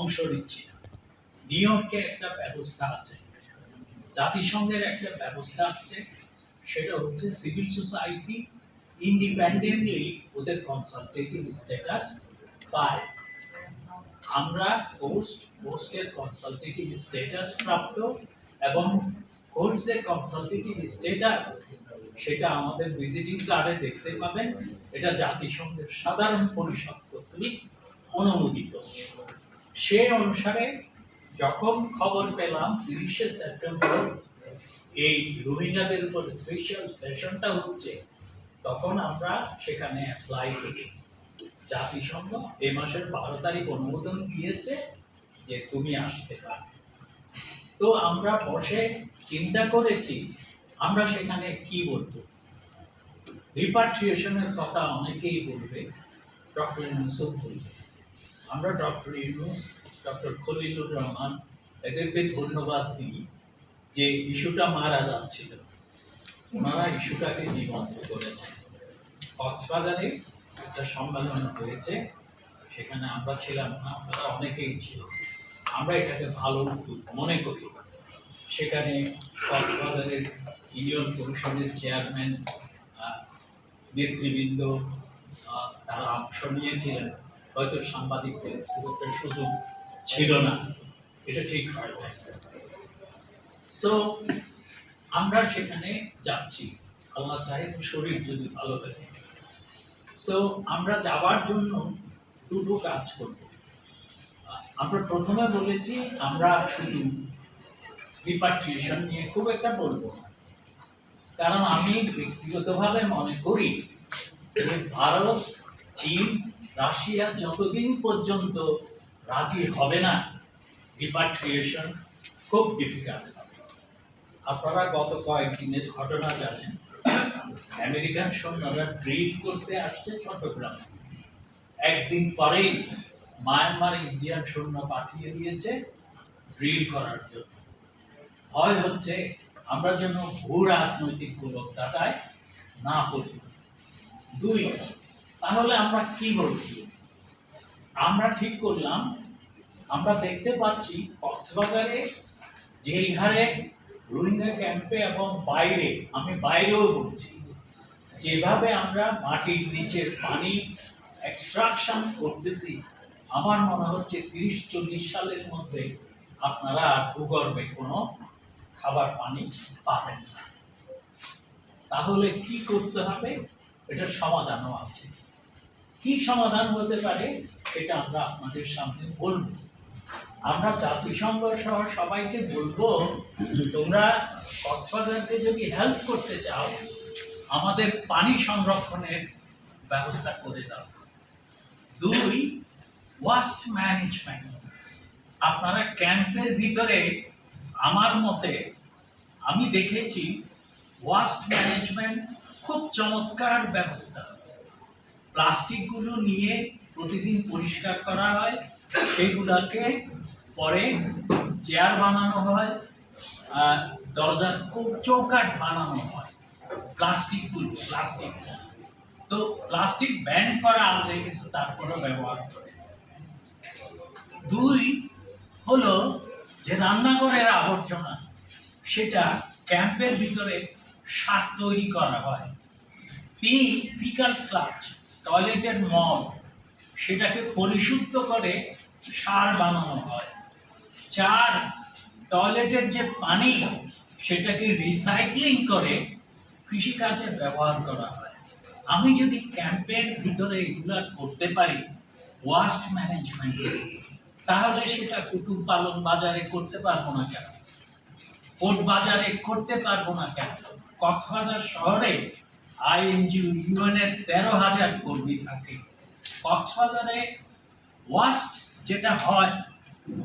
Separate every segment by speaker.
Speaker 1: অংশ নিচ্ছি না। নিউ ইয়র্কে একটা ব্যবস্থা আছে, জাতিসংঘের একটা ব্যবস্থা আছে, সেটা হচ্ছে সিভিল সোসাইটি ইন্ডিপেন্ডেন্টলি ওদের কনসালটেটিভ স্ট্যাটাস পায়। আমরা পোস্টের কনসালটেটিভ স্ট্যাটাস প্রাপ্ত, এবং কোর্স যে কনসালটেটিভ স্ট্যাটাস সেটা আমাদের ভিজিটিং কার্ডে দেখতে পাবেন। এটা জাতিসংঘের সাধারণ পরিষদ কর্তৃক অনুমোদিত। সে অনুসারে যখন খবর পেলাম 30শে সেপ্টেম্বর এই রোহিঙ্গাদের উপর স্পেশাল সেশনটা হচ্ছে, তখন আমরা সেখানে অ্যাপ্লাই করি। জাতিসংঘ এই মাসের 12 তারিখ অনুমোদন দিয়েছে যে তুমি আসতে পারো। তো আমরা বসে চিন্তা করেছি আমরা সেখানে কি বলবো। রিপাট্রিয়েশনের কথা অনেকেই বলবে, ডক্টর ইউনূসও বলবে। আমরা ডক্টর ইউনূস, ডক্টর খলিলুর রহমান এদেরকে ধন্যবাদ দিই যে ইস্যুটা মারা যাচ্ছিল, ওনারা ইস্যুটাকে জীবন্ত করেছেন। কক্সবাজারে একটা সম্মেলন হয়েছে, সেখানে আমরা ছিলাম না, আপনারা অনেকেই ছিল। আমরা এটাকে ভালো উদ্যোগ মনে করি। সেখানে কক্সবাজারের ইউনিয়ন পরিষদের চেয়ারম্যান, নেতৃবৃন্দ তারা অংশ নিয়েছিলেন। হয়তো সাংবাদিকদের খুব একটা সুযোগ ছিল না, এটা ঠিক হয় না। সো আমরা সেখানে যাচ্ছি, আল্লাহ চাহে তো শরীর যদি ভালো থাকে। সো আমরা যাওয়ার জন্য দুটো কাজ করব। আমরা প্রথমে বলেছি আমরা শুধু রিপাট্রিয়েশন নিয়ে খুব একটা বলবো না, কারণ আমি ব্যক্তিগতভাবে মনে করি যে ভারত, চীন, রাশিয়া যতদিন পর্যন্ত রাজি হবে না, রিপাট্রিয়েশন খুব ডিফিকাল্ট হবে। আপনারা গত কয়েকদিনের ঘটনা জানেন, আমেরিকান সৈন্যরা ড্রিল করতে আসছে চট্টগ্রামে। একদিন পরেই মায়ানমার ইন্ডিয়ান সৈন্য পাঠিয়ে দিয়েছে ড্রিল করার জন্য। ভয় হচ্ছে আমরা যেন ভূ রাজনৈতিক গোলকধাঁধায় না পড়ি। দুই, তাহলে আমরা কি বলছি? আমরা ঠিক করলাম, আমরা দেখতে পাচ্ছি কক্সবাজারে যেই হারে রোহিঙ্গা ক্যাম্পে এবং বাইরে, আমি বাইরেও বলছি, যেভাবে আমরা মাটির নিচের পানি এক্সট্রাকশন করতেছি, আমার মনে হচ্ছে 30-40 সালের মধ্যে আপনারা ভূগর্ভে কোনো খাবার পানি পাবেন না। তাহলে কি করতে হবে? এটার সমাধানও আছে। কি সমাধান হতে পারে এটা আমরা আপনাদের সামনে বলবো। আমরা জাতিসংঘ সহ সবাইকে বলবো, তোমরা কক্সবাজারকে যদি হেল্প করতে চাও, আমাদের পানি সংরক্ষণের ব্যবস্থা করে দাও। দুই, ওয়াস্ট ম্যানেজমেন্ট। আপনারা ক্যাম্পের ভিতরে, আমার মতে আমি দেখেছি ওয়াস্ট ম্যানেজমেন্ট খুব চমৎকার ব্যবস্থা। প্লাস্টিকগুলো নিয়ে প্রতিদিন পরিষ্কার করা হয়, সেগুলোকে পরে চেয়ার বানানো হয়, দরজার চৌকাঠ বানানো হয়। প্লাস্টিক তো প্লাস্টিক ব্যান করা আছে, কিন্তু তারপরেও ব্যবহার করে। দুই হলো যে রান্নাঘরের আবর্জনা, সেটা ক্যাম্পের ভিতরে সার তৈরি করা হয়। তিন, ফিকাল স্লাজ, টয়লেটের মল, সেটাকে পরিশুদ্ধ করে সার বানানো হয়। চার, টয়লেটের যে পানি সেটাকে রিসাইক্লিং করে কৃষিকাজে ব্যবহার করা হয়। আমি যদি ক্যাম্পের ভিতরে এগুলা করতে পারি ওয়াস্ট ম্যানেজমেন্টে, তাহলে সেটা কুতুব পালন বাজারে করতে পারবো না কেন? কোট বাজারে করতে পারবো না কেন? কক্সবাজার শহরে আইএনজিও ইউএনের 13,000 কর্মী থাকে। কক্সবাজারে ওয়াস্ট যেটা হয়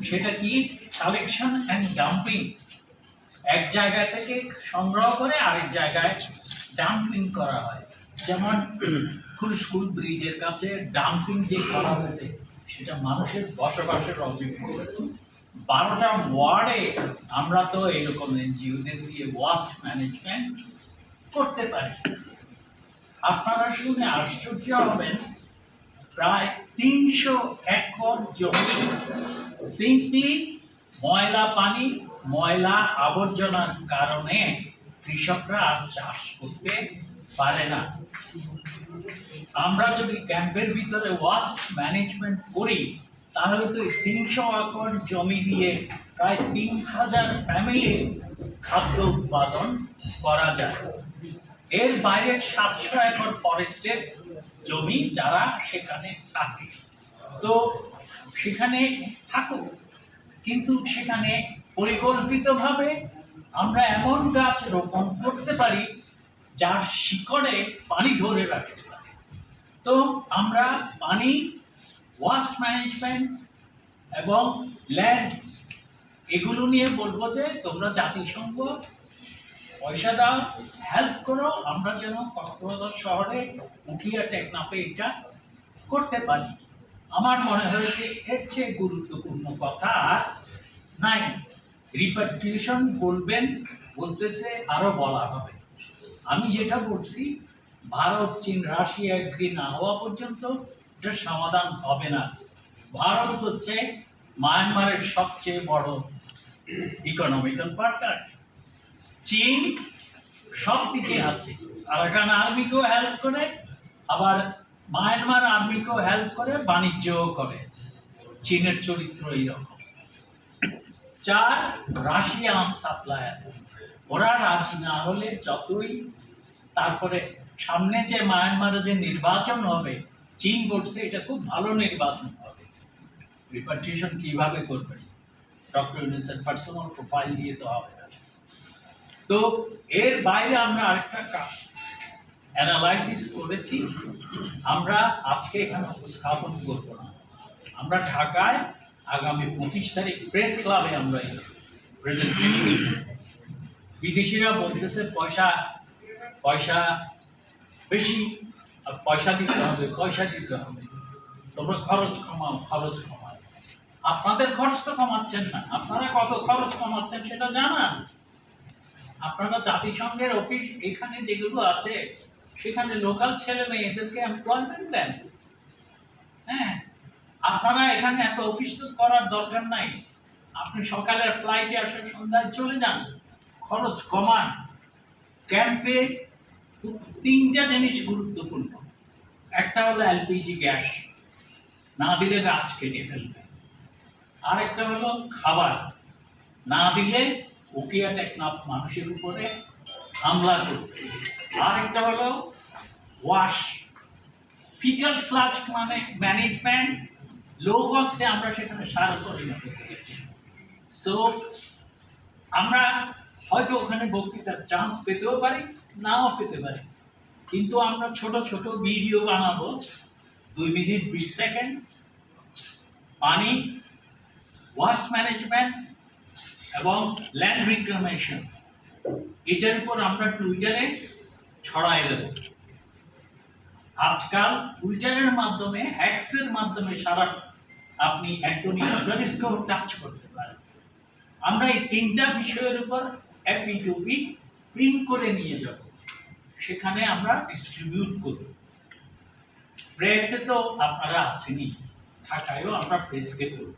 Speaker 1: সেটা কি? Collection and dumping. এক জায়গা থেকে সংগ্রহ করে আরেক জায়গায় ডাম্পিং করা হয়। যেমন খুলশকুল ব্রিজের কাছে ডাম্পিং যে করা হয়েছে, সেটা মানুষের বসবাসের অযোগ্য। 12টা ওয়ার্ডে আমরা তো এরকম এনজিওদের দিয়ে ওয়াস্ট ম্যানেজমেন্ট করতে পারি। আপনারা শুনে আশ্চর্য হবেন, প্রায় 300 একর জমি সিম্পলি ময়লা পানি, ময়লা আবর্জনার কারণে কৃষকরা আর চাষ করতে পারে না। আমরা যদি ক্যাম্পের ভিতরে ওয়াস্ট ম্যানেজমেন্ট করি, তাহলে তো 300 একর জমি দিয়ে প্রায় 3000 ফ্যামিলির খাদ্য উৎপাদন করা যায়। এর বাইরে 700 একর ফরেস্টের জমি যারা সেখানে থাকে, তো সেখানে থাকুক, কিন্তু সেখানে পরিকল্পিতভাবে আমরা এমন গাছ রোপণ করতে পারি যার শিকড়ে পানি ধরে রাখতে পারে। তো আমরা পানি, ওয়াস্ট ম্যানেজমেন্ট এবং ল্যান্ড, এগুলো নিয়ে বলবো যে তোমরা জাতিসংঘ পয়সা দাও, হেল্প করো, আমরা যেন কক্সবাজার শহরে মুখিয়া টেকনাফে এটা করতে পারি। আমার মনে হয়েছে এর চেয়ে গুরুত্বপূর্ণ কথা আর নাই। রিপাট্রিয়েশন বলতেছে, আরো বলা হবে। আমি যেটা বলছি, ভারত, চীন, রাশিয়া এগ্রি না হওয়া পর্যন্ত এটার সমাধান হবে না। ভারত হচ্ছে মায়ানমারের সবচেয়ে বড় ইকোনমিক্যাল পার্টনার। চীন সব দিকে আছে, আরাকান আর্মিকেও হেল্প করে, আবার মায়ানমার আর্মিকেও হেল্প করে, বাণিজ্যও করে। চীনের চরিত্র এইরকম। 4, রাশিয়ান সাপ্লায়ার, ওরা রাজি না হলে যতই, তারপরে সামনে যে মায়ানমারে যে নির্বাচন হবে, চীন বলছে এটা খুব ভালো নির্বাচন হবে। রিপাট্রিয়েশন কিভাবে করবে? ডক্টর ইউনূসের পার্সোনাল প্রোফাইল দিয়ে তো হবে না। তো এর বাইরে আমরা আরেকটা অ্যানালাইসিস করেছি, আমরা আজকে এখানে উপস্থাপন করব না। আমরা ঢাকায় আগামী 25 তারিখ প্রেস ক্লাবে আমরা এই প্রেজেন্টেশন। বিদেশিরা বলতেছে পয়সা বেশি, পয়সা দিতে হবে, তোমরা খরচ কমাও। আপনাদের খরচ তো কমাচ্ছেন না, আপনারা কত খরচ কমাচ্ছেন সেটা জানান। আপনারা জাতিসংঘের অফিস এখানে যেগুলো আছে, সেখানে লোকাল ছেলে মেয়েদেরকে এমপ্লয়মেন্ট দেন। হ্যাঁ, আপনারা এখানে এত অফিস তো করার দরকার নাই। আপনি সকালের ফ্লাইটে আসেন, সন্ধ্যায় চলে যান, খরচ কমান। ক্যাম্পে 3টা জিনিস গুরুত্বপূর্ণ। একটা হলো এলপিজি গ্যাস, না দিলে গাছ কেটে ফেলবে। আরেকটা হলো খাবার, না দিলে উকিয়া টেকনাফ মানুষের উপরে হামলা করবে। আরেকটা হলো ওয়াশ, ফিকাল স্লাজ মানে ম্যানেজমেন্ট, লো কস্টে আমরা সেখানে সার পরিণত করেছি। সো আমরা হয়তো ওখানে বক্তৃতার চান্স পেতেও পারি, নাও পেতে পারি, কিন্তু আমরা ছোট ছোট ভিডিও বানাবো 2 মিনিট 20 সেকেন্ড, পানি, ওয়াস্ট ম্যানেজমেন্ট এবং ল্যান্ড রিক্লামেশন, এটার উপর আমরা টুইটারে ছড়াই দেব। আজকাল টুইটারের মাধ্যমে, হ্যাক্সের মাধ্যমে সারা আপনি অ্যান্টনি গুটারেসকেও টাচ করতে পারেন। আমরা এই 3টা বিষয়ের উপর এপিটুপি প্রিন্ট করে নিয়ে যাব, সেখানে আমরা ডিস্ট্রিবিউট করব। প্রেসে তো আপনারা আছেনই, ঢাকায়ও আমরা প্রেসকে করব।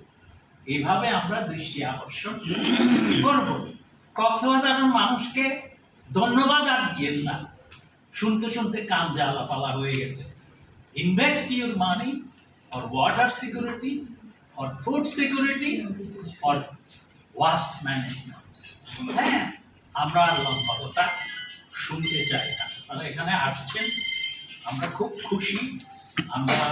Speaker 1: এইভাবে আমরা দৃষ্টি আকর্ষণ করব। কক্সবাজারের মানুষকে ধন্যবাদ আর দিয়েন না, শুনতে শুনতে কান জ্বালাপালা হয়ে গেছে। Invest your money for water security, for food security, for waste management. হ্যাঁ, আমরা লম্বা কথা শুনতে চাই না। আপনারা এখানে আসছেন, আমরা খুব খুশি। আমরা